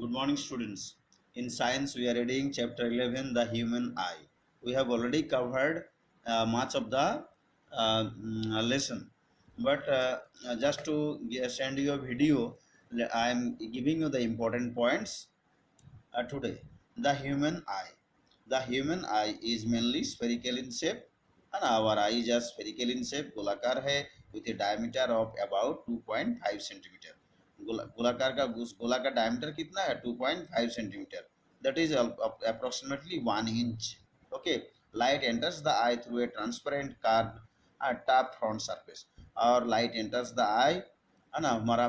Good morning, students. In science, we are reading chapter 11, The Human Eye. We have already covered much of the lesson, but just to send you a video, I am giving you the important points today. The human eye. The human eye is mainly spherical in shape, and our eye is just spherical in shape. गोलाकार है with a diameter of about 2.5 centimeter. गोलाकार का गोला का diameter कितना है 2.5 centimetre. That is approximately 1 inch. Okay. Light enters the eye through a transparent curved top front surface. Or light enters the eye. है ना हमारा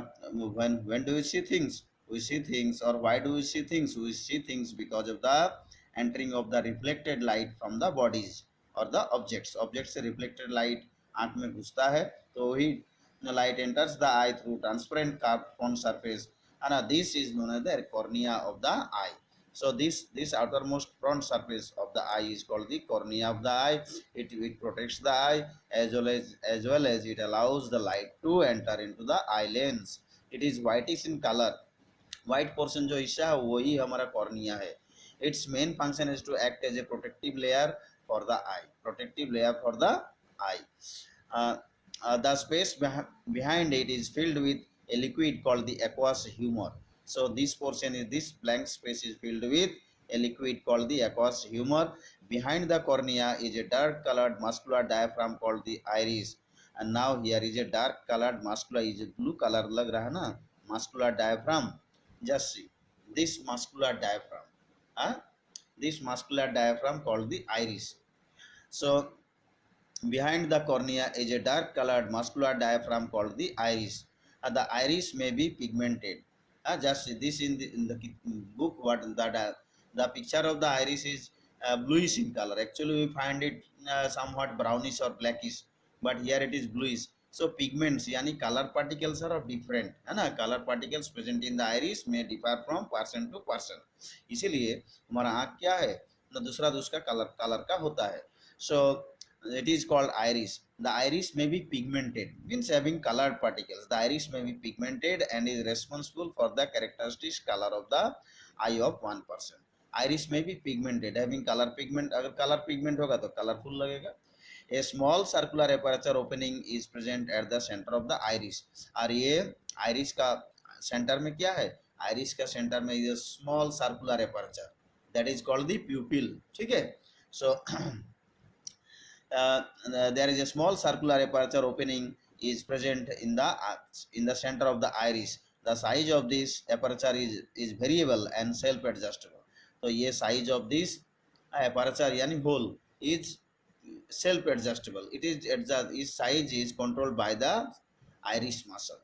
when do we see things? We see things, or why do we see things? We see things because of the entering of the reflected light from the bodies or the objects. Objects से reflected light आंख में घुसता है तो वही light enters the eye through transparent curved front surface, and this is known as the cornea of the eye. So this outermost front surface of the eye is called the cornea of the eye. It protects the eye as well as it allows the light to enter into the eye lens. It is whitish in color. White portion जो हिस्सा है वही हमारा cornea है. Its main function is to act as a protective layer for the eye. Protective layer for the eye. Uh, the space behind it is filled with a liquid called the aqueous humor. So this blank space is filled with a liquid called the aqueous humor. Behind the cornea is a dark colored muscular diaphragm called the iris. And now here is a dark colored muscular, is a blue color lag raha na, muscular diaphragm. Just see this muscular diaphragm. Huh? This muscular diaphragm called the iris. So behind the cornea is a dark colored muscular diaphragm called the iris. The iris may be pigmented. Just this in the book, what the picture of the iris is bluish in color. Actually, we find it somewhat brownish or blackish, but here it is bluish. So pigments, यानी color particles are different, है ना. Color particles present in the iris may differ from person to person. इसीलिए हमारा आँख क्या है ना दूसरा दूसरा कलर का होता है. So it is called iris. The iris may be pigmented, means having colored particles. The iris may be pigmented and is responsible for the characteristic color of the eye of one person. Iris may be pigmented, having color pigment. अगर color pigment होगा तो colorful लगेगा. A small circular aperture opening is present at the center of the iris. और ये iris का center में क्या है? Iris का center में is a small circular aperture. That is called the pupil. ठीक है? So there is a small circular aperture opening is present in the center of the iris. The size of this aperture is variable and self adjustable. तो ये size of this aperture यानी hole is self adjustable. Its size is controlled by the iris muscle.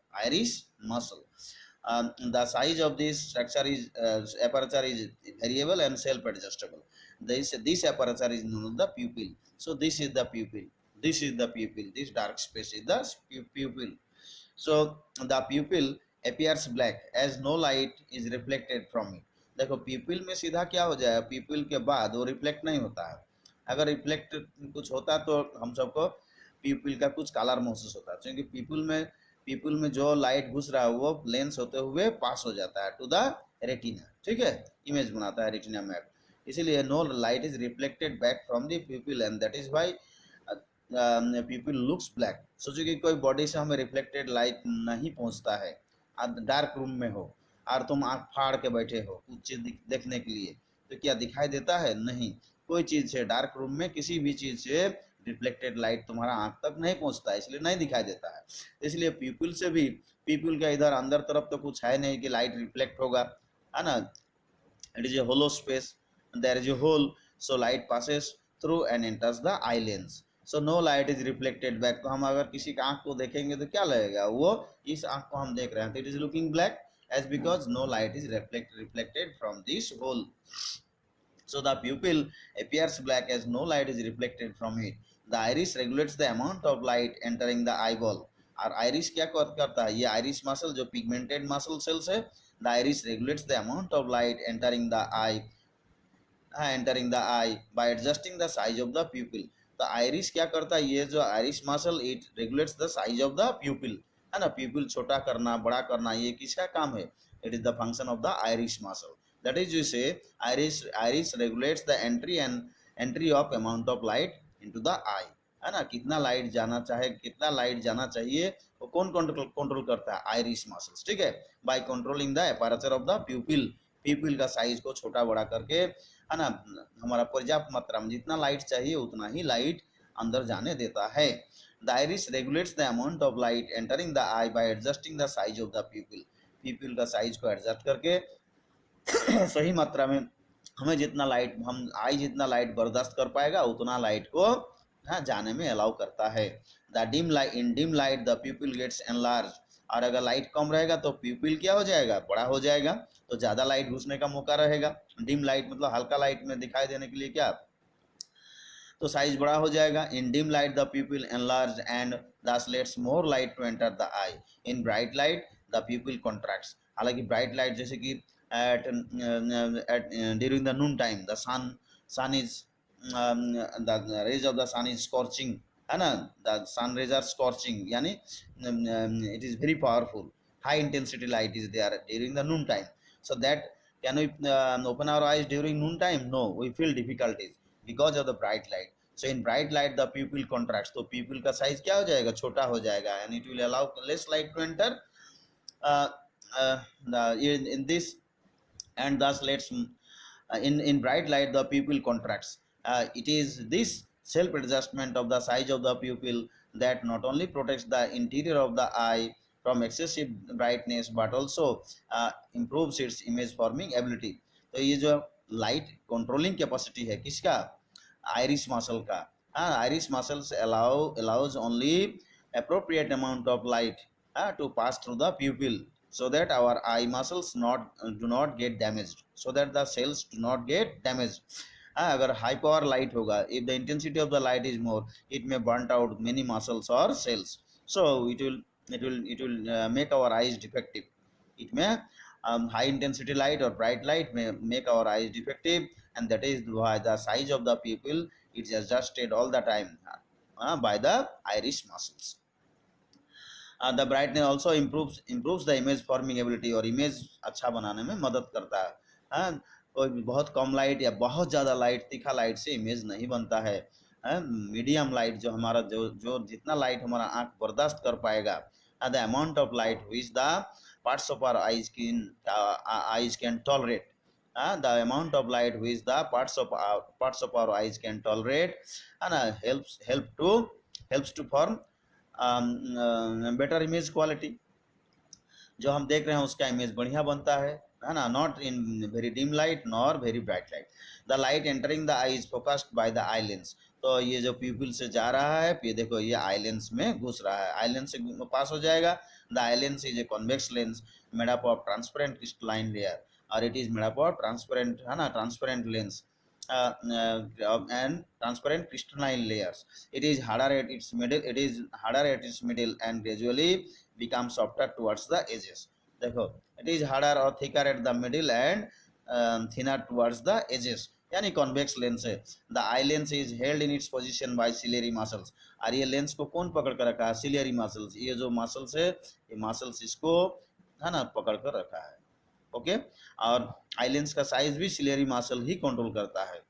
The size of this structure is aperture is variable and self adjustable. This aperture is known as the pupil. So this is the pupil. This dark space is the pupil. So the pupil appears black as no light is reflected from it. देखो pupil में सीधा क्या हो जाएगा, pupil के बाद वो reflect नहीं होता है. अगर रिफ्लेक्ट कुछ होता तो हम सबको pupil का कुछ कलर महसूस होता है, क्योंकि पीपल में जो लाइट घुस रहा है वो लेंस होते हुए पास हो जाता है टू द रेटिना. ठीक है, इमेज बनाता है रेटिना मैप. इसीलिए no light is reflected back from the people and that is why people looks black. सोचो कि कोई बॉडी से हमें रिफ्लेक्टेड लाइट नहीं पहुंचता है, आप डार्क रूम में हो और तुम आँख फाड़ के बैठे हो कुछ चीज़ देखने के लिए, तो क्या दिखाई देता है? नहीं. कोई चीज़ से डार्क रूम में किसी भी चीज़ से रिफ्लेक्टेड लाइट तुम्हारा आँख तक नहीं पहुंचता है, इसलिए नहीं दिखाई देता है. इसलिए पीपल से भी, पीपल का इधर अंदर तरफ तो कुछ है नहीं कि लाइट रिफ्लेक्ट होगा, है ना. It is a hollow space, there is a hole, so light passes through and enters the eye lens. So no light is reflected back. तो हम अगर किसी का आँख को देखेंगे तो क्या लगेगा, वो इस आँख को हम देख रहे हैं तो it is looking black as because no light is reflected from this hole. So the pupil appears black as no light is reflected from it. The iris regulates the amount of light entering the eyeball. और iris क्या करता है, ये iris muscle जो pigmented muscle cells है, the iris regulates the amount of light entering the eye by adjusting the size of the pupil. तो iris क्या करता है, ये जो iris muscle it regulates the size of the pupil, है ना. pupil छोटा करना बड़ा करना ये किसका काम है, It is the function of the iris muscle. That is, you say iris regulates the entry of amount of light into the eye, है ना, कितना लाइट जाना चाहे, कितना लाइट जाना चाहिए, वो कौन कंट्रोल करता है, आयरिस मसल्स, ठीक है, by controlling the aperture of the प्यूपिल, प्यूपिल का साइज को छोटा बड़ा करके, है ना, हमारा पर्याप्त मात्रा में जितना लाइट चाहिए उतना ही लाइट अंदर जाने देता है। The iris regulates the amount of light entering the I bye adjusting the size of the प्यूपिल, प्यूपिल का साइज को एडजस्ट करके सही मात्रा में हमें जितना लाइट, हम आई जितना लाइट बर्दाश्त कर पाएगा उतना लाइट को, हाँ, जाने में अलाउ करता है। The dim light, in dim light the pupil gets enlarge, और अगर लाइट कम रहेगा तो प्यूपिल क्या हो जाएगा, बड़ा हो जाएगा, तो ज़्यादा लाइट घुसने का मौका रहेगा। डिम लाइट मतलब हल्का लाइट में दिखाई देने के लिए क्या, तो साइज बड़ा हो जाएगा। In dim light the pupil enlarge and this lets more light to enter the eye. In bright light the pupil contracts, हालांकि ब्राइट लाइट जैसे कि at during the noon time the sun is the rays of the sun is scorching, है ना, the sun rays are scorching, यानी it is very powerful, high intensity light is there during the noon time, so that can we open our eyes during noon time? No, we feel difficulties because of the bright light. So in bright light the pupil contracts, तो pupil का size क्या हो जाएगा, छोटा हो जाएगा, and it will allow less light to enter uh, in this, and thus lets in bright light the pupil contracts. It is this self adjustment of the size of the pupil that not only protects the interior of the eye from excessive brightness but also improves its image forming ability. तो ये जो light controlling capacity है किसका, iris muscle का, हाँ, iris muscles allows only appropriate amount of light to pass through the pupil, so that our eye muscles do not get damaged, so that the cells do not get damaged. अगर high power light होगा, if the intensity of the light is more, it may burn out many muscles or cells, so it will make our eyes defective. It may high intensity light or bright light may make our eyes defective, and that is why the size of the pupil is adjusted all the time by the iris muscles. The brightness also improves the image forming ability, और image अच्छा बनाने में मदद करता है। हाँ, कोई बहुत कम लाइट या बहुत ज़्यादा लाइट, तीखा लाइट से इमेज नहीं बनता है। मीडियम लाइट जो हमारा जो जितना लाइट हमारा आँख बर्दाश्त कर पाएगा, the amount of light which the parts of our eyes can tolerate, the amount of light which the parts of our eyes can tolerate, and helps to form better image quality, जो हम देख रहे हैं उसका image बढ़िया बनता है ना, not in very dim light nor very bright light. The light entering the I is focused by the eye lens, तो ये जो प्यूपिल से जा रहा है, ये देखो ये आई लेंस में घुस रहा है, आई लेंस से पास हो जाएगा। The eye lens is a convex lens made up of transparent crystalline layer, और it is made up of transparent, है ना, transparent lens and transparent crystalline layers. It is harder at its middle and gradually becomes softer towards the edges. देखो, it is harder or thicker at the middle and thinner towards the edges, यानी convex lens है। The eye lens is held in its position by ciliary muscles, और ये lens को कौन पकड़ कर रखा है, सिलियरी मसल्स, ये जो मसल्स है ये मसल्स इसको, है ना, पकड़ कर रखा है। ओके, और आई लेंस का साइज भी सिलियरी मसल ही कंट्रोल करता है।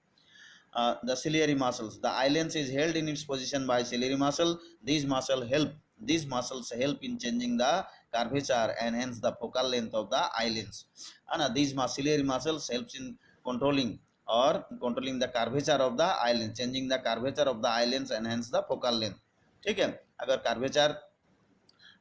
The ciliary muscles, the eye lens is held in its position by ciliary muscle. These muscles help in changing the curvature and hence the focal length of the eye lens, and these ciliary muscles helps in controlling the curvature of the eye lens, changing the curvature of the eye lens and hence the focal length। ठीक है, अगर curvature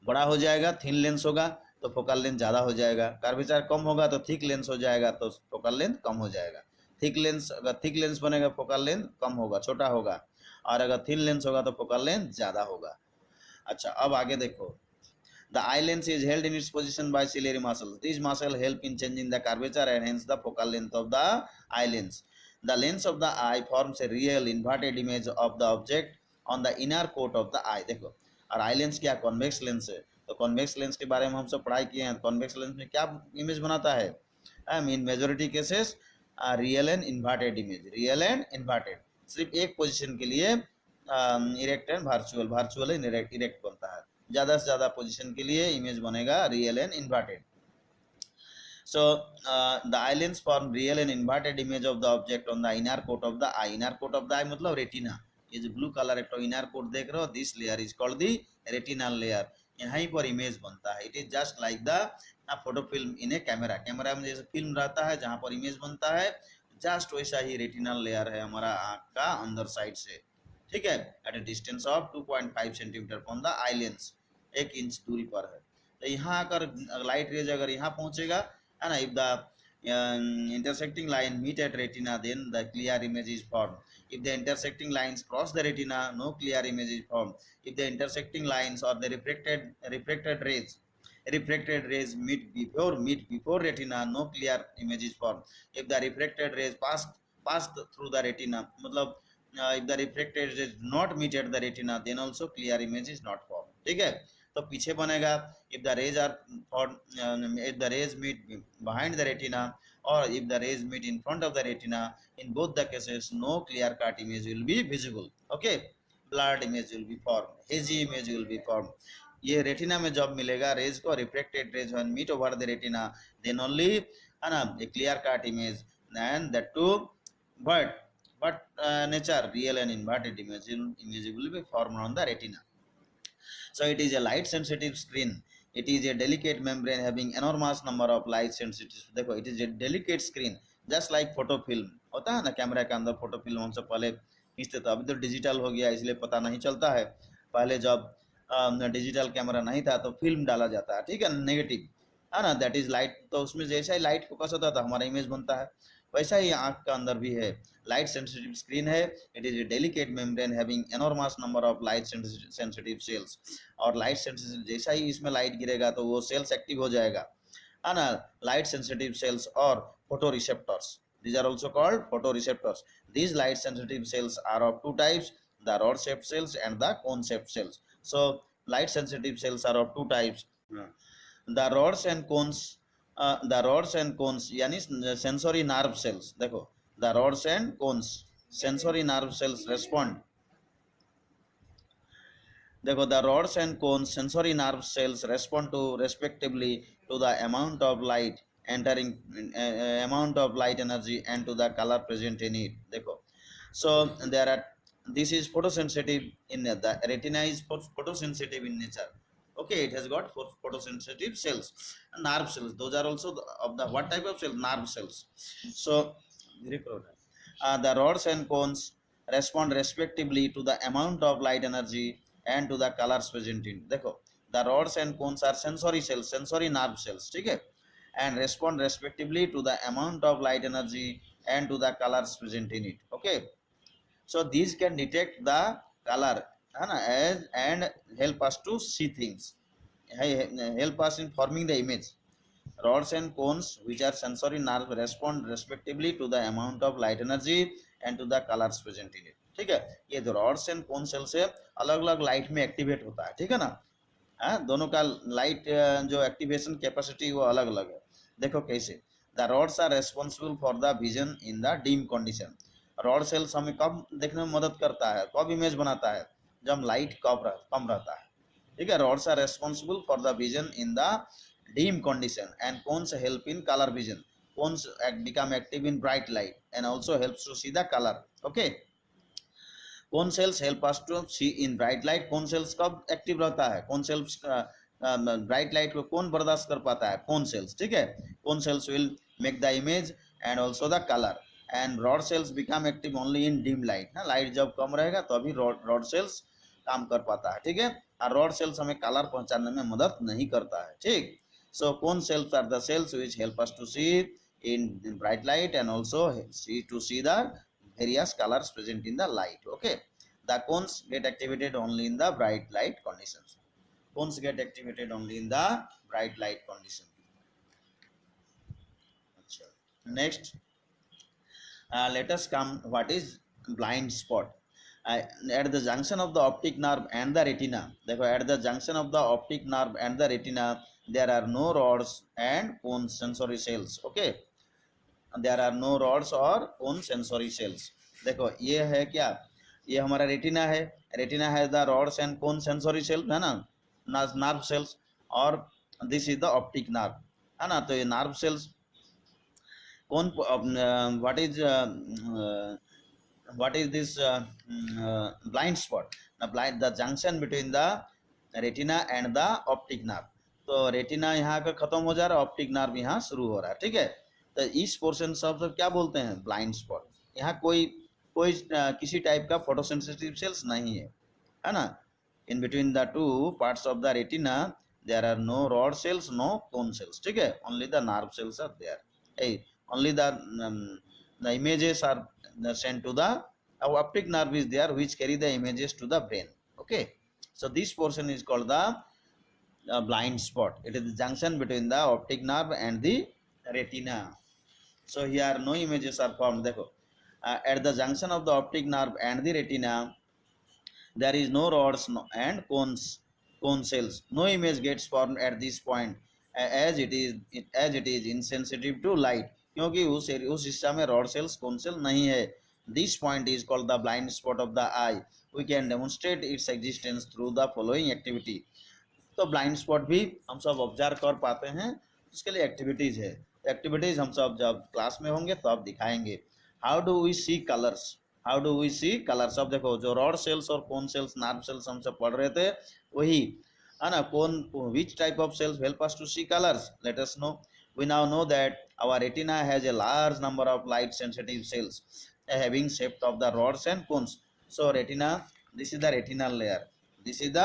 बड़ा हो जाएगा, thin lens होगा तो focal length ज़्यादा हो जाएगा, कर्वेचर कम होगा तो थिक लेंस हो जाएगा तो फोकल लेंथ कम हो जाएगा। थिक लेंस, अगर थिक लेंस बनेगा फोकल लेंथ कम होगा, छोटा होगा, और अगर थिन लेंस होगा तो फोकल लेंथ ज़्यादा होगा। अच्छा, अब आगे देखो, the eye lens is held in its position by ciliary muscles, this muscle help in changing the curvature and hence the focal length of the eye lens. The lens of the eye forms a real inverted image of the object on the inner coat of the eye. देखो, और eye lens क्या, convex lens है, तो convex lens के बारे में हम सब पढ़ाई किए हैं। कॉन्वेक्स लेंस में क्या इमेज बनाता है, in majority cases real and inverted image, real and inverted, सिर्फ एक पोजीशन के लिए erect and virtual and erect बनता है, ज़्यादा से ज़्यादा पोजीशन के लिए इमेज बनेगा real and inverted. So the eyelens form real and inverted image of the object on the inner coat of the eye. Inner coat of the eye मतलब retina. ये जो blue color एक तो inner coat देख रहे हो, this layer is called the retinal layer. यहीं पर इमेज बनता है. It is just like the photo film in A camera. Camera में जैसे फिल्म रहता है जहाँ पर इमेज बनता है, जस्ट वैसा ही रेटिनल लेयर है हमारा आँख का अंदर साइड से. ठीक है, at a distance of 2.5 centimetre from the eye lens, 1 inch दूरी पर है. तो यहाँ अगर लाइट रेज अगर यहाँ पहुँचेगा है ना, if the intersecting line meet at retina, then the clear image is formed. If the intersecting lines cross the retina, no clear image is formed. If the intersecting lines or the refracted rays meet before retina, no clear image is formed. If the refracted rays passed through the retina, मतलब if the refracted rays not meet at the retina, then also clear image is not formed. ठीक है, तो पीछे बनेगा if the rays are if the rays meet behind the retina or if the rays meet in front of the retina, in both the cases no clear cut image will be visible. Okay, blurred image will be formed, hazy image will be formed. ये retina में जब मिलेगा rays को, reflected rays when meet over the retina, then only है ना a clear cut image, and that too but nature real and inverted image will be formed on the retina. So it is a light sensitive screen. It is a delicate membrane having enormous number of light sensitive. देखो, it is a delicate screen just like photo film होता है ना, camera के अंदर photo film हमसे पहले खींचते थे, अभी तो डिजिटल हो गया इसलिए पता नहीं चलता है. पहले जब डिजिटल कैमरा नहीं था तो फिल्म डाला जाता है, ठीक है, नेगेटिव है ना, दैट इज लाइट. तो उसमें जैसा ही लाइट फोकस होता था हमारा इमेज बनता है, वैसा ही आँख का अंदर भी है. लाइट सेंसिटिव स्क्रीन है. It is A delicate membrane having enormous number of light sensitive sales. और लाइट सेंसिटिव जैसा ही इसमें लाइट गिरेगा तो वो सेल्स एक्टिव हो जाएगा, है ना. लाइट सेंसिटिव सेल्स और photo receptors, these are also called photoreceptors. These light sensitive cells are of two types, the rod shaped cells and the cone shaped cells. So light sensitive cells are of two types. The rods and cones यानी sensory nerve cells. देखो, the rods and cones sensory nerve cells respond. देखो, the rods and cones sensory nerve cells respond to respectively to the amount of light entering, amount of light energy and to the color present in it. देखो, so there are, this is photosensitive in the retina is photosensitive in nature. Okay, it has got photosensitive cells, nerve cells. Those are also of the what type of cell? Nerve cells. So the rods and cones respond respectively to the amount of light energy and to the colors present in. देखो, the rods and cones are sensory cells, sensory nerve cells, ठीक है, and respond respectively to the amount of light energy and to the colors present in it. Okay, so these can detect the color, है ना, as and help us to see things, help us in forming the image. Rods and cones, which are sensory nerve, respond respectively to the amount of light energy and to the colors present in it. ठीक है, ये जो rods and cone cell से अलग अलग light में activate होता है, ठीक है ना. दोनों का लाइट जो एक्टिवेशन कैपेसिटी वो अलग अलग है. देखो कैसे, the rods are responsible for the vision in the dim condition. Rod cells हमें कब देखने में मदद करता है, कब इमेज बनाता है, जब लाइट कम रहता है, ठीक है. Rods are responsible for the vision in the dim condition, and cones help in color vision. Cones become active in bright light and also helps to see the color. Okay, cone cells help us to see in bright light. cone cells कब active रहता है, cone cells bright light को कौन बर्दाश्त कर पाता है, cone cells, ठीक है. cone cells will make the image and also the color, and rod cells become active only in dim light. ना, लाइट जब कम रहेगा तो अभी रॉड सेल्स काम कर पाता है, ठीक है. और रॉड सेल्स हमें कलर पहचानने में मदद नहीं करता है, ठीक. So cone cells are the cells which help us to see in bright light and also see the various colors present in the light. Okay, the cones get activated only in the bright light conditions. Cones get activated only in the bright light condition. Next, let us come what is blind spot. At the junction of the optic nerve and the retina, देखो, at the junction of the optic nerve and the retina there are no rods and cone sensory cells. Okay, there are no rods or cone sensory cells. देखो, ये है क्या, ये हमारा retina है. Retina है the rods and cone sensory cells, है ना, नर्व सेल्स, और this is the optic nerve, है ना. तो ये nerve cells cone, what is this blind spot? The junction between the retina and the optic nerve. तो retina यहाँ पे खत्म हो जा रहा है, ऑप्टिक नर्व यहाँ शुरू हो रहा है, ठीक है। तो इस पोर्शन सब क्या बोलते हैं, ब्लाइंड स्पॉट। यहाँ कोई कोई किसी टाइप का फोटोसेंसिटिव सेल्स नहीं है ना। In between the two parts of the retina there are no rod cells, no cone cells, ठीक है। Only the nerve cells are there, only the images are sent to the optic nerve is there, which carry the images to the brain. Okay, so this portion is called the blind spot. It is the junction between the optic nerve and the retina. So here no images are formed. देखो, at the junction of the optic nerve and the retina there is no rods and cone cells. No image gets formed at this point, as it is insensitive to light, क्योंकि उस हिस्सा में rod sales कोन cell नहीं है। This point is called the blind spot of the eye. We can demonstrate its existence through the following activity. तो blind spot भी हम सब ऑब्जर्व कर पाते हैं, उसके लिए एक्टिविटीज है। एक्टिविटीज हम सब जब क्लास में होंगे तो आप दिखाएंगे। How do we see colours, how do we see colours. अब देखो, जो रॉड सेल्स और कोन सेल्स, नर्व सेल्स हम सब पढ़ रहे थे वही है ना। कौन, which type of cells help us to see colours, let us know. We now know that our retina has a large number of light sensitive cells having shape of the rods and cones. So retina, this is the retinal layer, this is the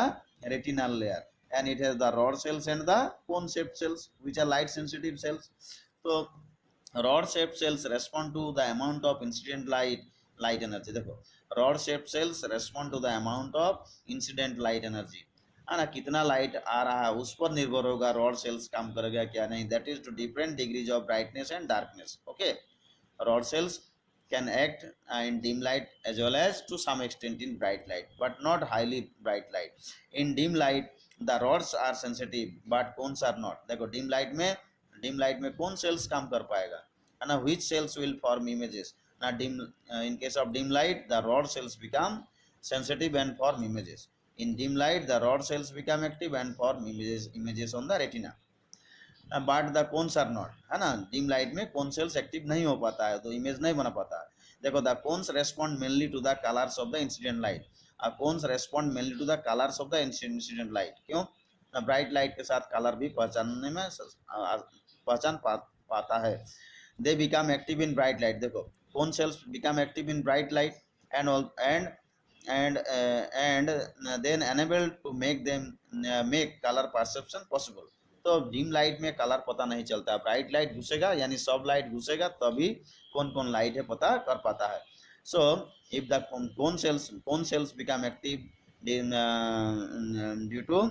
retinal layer, and it has the rod cells and the cone shaped cells which are light sensitive cells. So rod shaped cells respond to the amount of incident light energy. देखो, rod shaped cells respond to the amount of incident light energy, है ना। कितना light आ रहा है उस पर निर्भर होगा रॉड सेल्स काम करेगा क्या नहीं। That is to different degrees of brightness and darkness. Okay, rod cells can act in dim light as well as to some extent in bright light, but not highly bright light. In dim light the rods are sensitive but cones are not. देखो, dim light में cone cells काम कर पाएगा, है ना। which cells will form images ना। in case of dim light the rod cells become sensitive and form images. In dim light the rod cells become active and form images on the retina, but the cones are not, है ना। Dim light में cone cells active नहीं हो पाता है तो image नहीं बना पाता है। देखो, the cones respond mainly to the colours of the incident light. Cones respond mainly to the colours of the incident light. क्यों, ब्राइट लाइट के साथ कलर भी पहचानने में पाता है। They become active in bright light. देखो, cone cells become active in bright light and then enable to make them make color perception possible. तो डिम लाइट में कलर पता नहीं चलता, ब्राइट लाइट घुसेगा यानी सब लाइट घुसेगा तभी कौन कौन लाइट है पता कर पाता है। So if the cone cells become active due to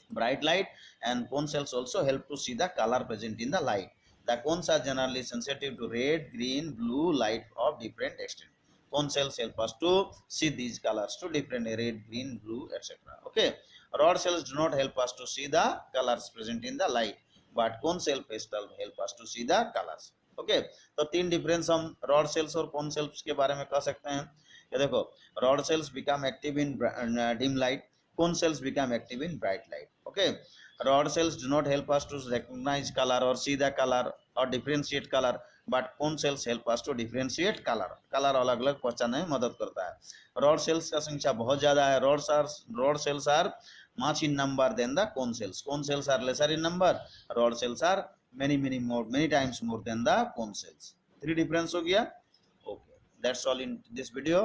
bright light, and cone cells also help to see the color present in the light. The cones are generally sensitive to red, green, blue light of different extent. Cone cells help us to see these colors to different red, green, blue, etc. Okay, rod cells do not help us to see the colors present in the light, but cone cells help us to see the colors. Okay, तो तीन difference हम rod sales और cone cells के बारे में कह सकते हैं। ये देखो, rod sales become active in dim light, cone cells become active in bright light. Okay, rod cells do not help us to recognize color or see the color or differentiate color, but cone cells help us to differentiate color. color अलग अलग पहचानने में मदद करता है। rod cells का संख्या बहुत ज्यादा है। rod cells are much in number than the cone cells. Cone cells are lesser in number, rod cells are many times more than the cone cells. 3 difference हो गया। Okay, that's all in this video.